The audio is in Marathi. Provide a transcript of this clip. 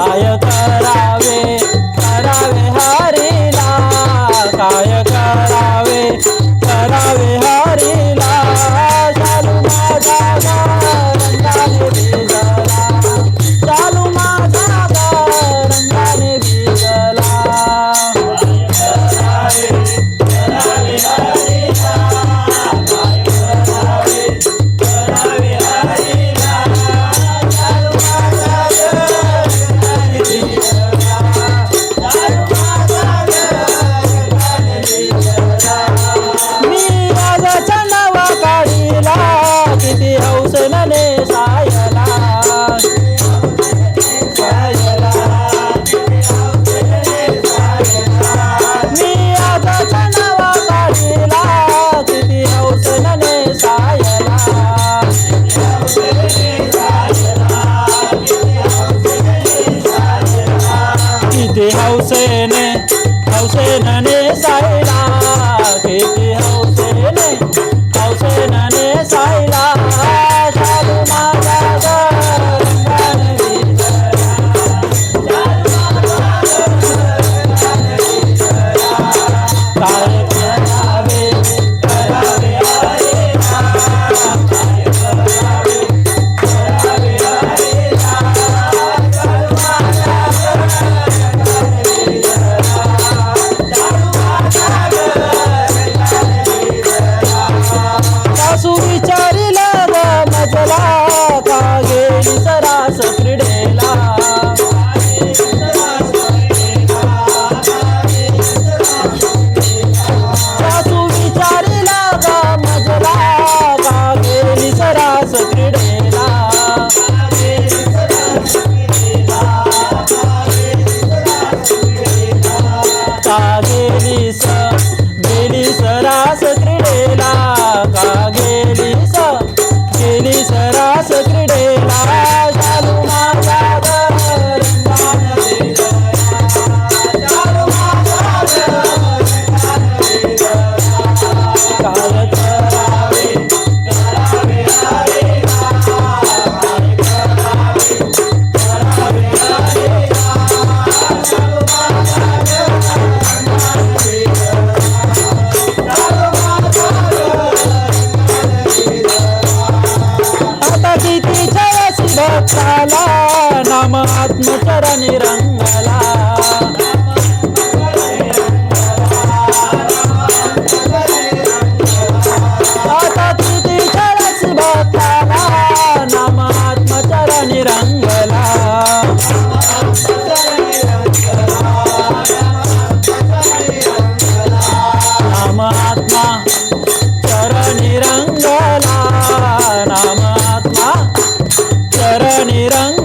काय करावे करावे हरीला, काय करावे करावे हरीला, चालू माझा रंगाने भिजला, चालू माझा रंगाने भिजला. किती हौसेने नेसायला, मी आजाच्या नावा काढीला, किती हौसेने नेसायला, किती हौसेने हौसेने नेसायला, किती हौसेने हौसेने नेसायला, चालू माझा रंगाने भिजला, चालू माझा रंगाने भिजला. काय करावे करावे हरीला, काय करावे करावे हरीला, चालू माझा रंगाने भिजला, चालू माझा रंगाने भिजला. सासू विचारिला ग मजला, का गेली सरास क्रीडेला, सासू विचारिला ग मजला, का गेली सरास क्रीडेला, का गेली सरास क्रीडेला, का गेली सरास क्रीडेला, चालू माझा रंगाने भिजला, चालू माझा रंगाने भिजला. काय करावे करावे हरीला, काय करावे करावे हरीला, चालू माझा रंगाने भिजला, चालू माझा रंगाने भिजला. आता किती जयसी भक्ताला, नाम आत्मचरणी रंगला, आता किती जयसी भक्ताला, नाम आत्मचरणी रंगला, नाम आत्मा चरणी रंगला, नाम आत्मा चरणी रंग